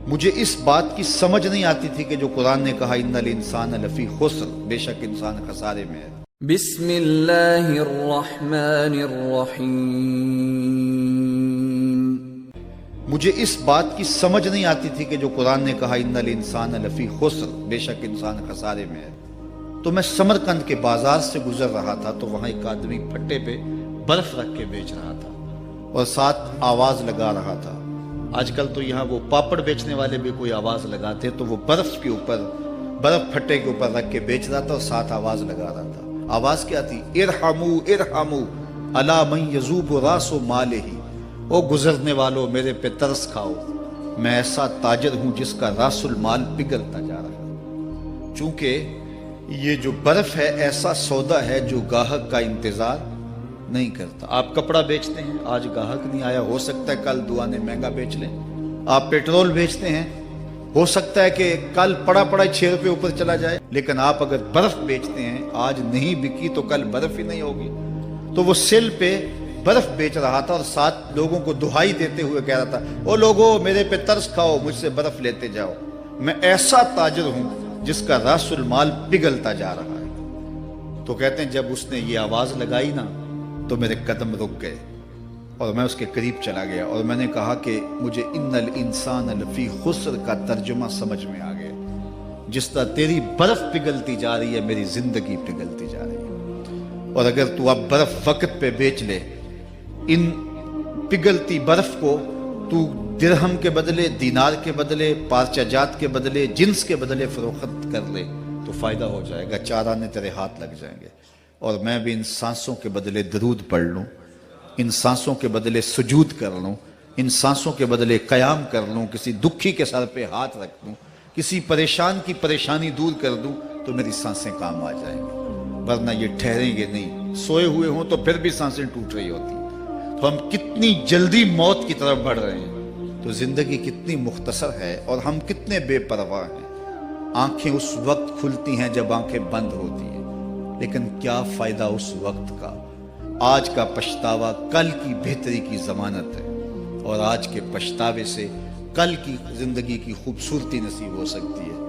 مجھے اس بات کی سمجھ نہیں آتی تھی کہ جو قرآن نے کہا ان الانسان لفی خسر، بے شک انسان خسارے میں ہے۔ بسم اللہ الرحمن الرحیم۔ مجھے اس بات کی سمجھ نہیں آتی تھی کہ جو قرآن نے کہا ان الانسان لفی خسر، بے شک انسان خسارے میں ہے۔ تو میں سمرقند کے بازار سے گزر رہا تھا تو وہاں ایک آدمی پھٹے پہ برف رکھ کے بیچ رہا تھا اور ساتھ آواز لگا رہا تھا۔ آج کل تو یہاں وہ پاپڑ بیچنے والے بھی کوئی آواز لگاتے، تو وہ برف کے اوپر، برف پھٹے کے اوپر رکھ کے بیچ رہا تھا اور ساتھ آواز لگا رہا تھا۔ آواز کیا تھی؟ ارحمو ارحمو الا من یذوب راس مالہ، او گزرنے والوں میرے پہ ترس کھاؤ، میں ایسا تاجر ہوں جس کا راس المال پگھلتا جا رہا ہے۔ چونکہ یہ جو برف ہے ایسا سودا ہے جو گاہک کا انتظار نہیں کرتا۔ آپ کپڑا بیچتے ہیں، آج گاہک نہیں آیا، ہو سکتا ہے کل دعانے مہنگا بیچ لیں۔ آپ پیٹرول بیچتے ہیں، ہو سکتا ہے کہ کل پڑا 6 روپے اوپر چلا جائے، لیکن آپ اگر برف بیچتے ہیں، آج نہیں بکی تو کل برف ہی نہیں ہوگی۔ تو وہ سیل پہ برف بیچ رہا تھا اور ساتھ لوگوں کو دہائی دیتے ہوئے کہہ رہا تھا، او لوگو میرے پہ ترس کھاؤ، مجھ سے برف لیتے جاؤ، میں ایسا تاجر ہوں جس کا راس المال پگھلتا جا رہا ہے۔ تو کہتے ہیں جب اس نے یہ آواز لگائی نا تو میرے قدم رک گئے اور میں اس کے قریب چلا گیا اور میں نے کہا کہ مجھے ان الانسان لفی خسر کا ترجمہ سمجھ میں آ گیا۔ جس طرح تیری برف پگھلتی جا رہی ہے، میری زندگی پگھلتی جا رہی ہے، اور اگر تو اب برف وقت پہ بیچ لے، ان پگھلتی برف کو تو درہم کے بدلے، دینار کے بدلے، پارچہ جات کے بدلے، جنس کے بدلے فروخت کر لے تو فائدہ ہو جائے گا، 4 آنے تیرے ہاتھ لگ جائیں گے۔ اور میں بھی ان سانسوں کے بدلے درود پڑھ لوں، ان سانسوں کے بدلے سجود کر لوں، ان سانسوں کے بدلے قیام کر لوں، کسی دکھی کے سر پہ ہاتھ رکھ دوں، کسی پریشان کی پریشانی دور کر دوں تو میری سانسیں کام آ جائیں گی، ورنہ یہ ٹھہریں گے نہیں۔ سوئے ہوئے ہوں تو پھر بھی سانسیں ٹوٹ رہی ہوتی ہیں۔ تو ہم کتنی جلدی موت کی طرف بڑھ رہے ہیں، تو زندگی کتنی مختصر ہے اور ہم کتنے بے پرواہ ہیں۔ آنکھیں اس وقت کھلتی ہیں جب آنکھیں بند ہوتی ہیں، لیکن کیا فائدہ اس وقت کا؟ آج کا پچھتاوا کل کی بہتری کی ضمانت ہے، اور آج کے پچھتاوے سے کل کی زندگی کی خوبصورتی نصیب ہو سکتی ہے۔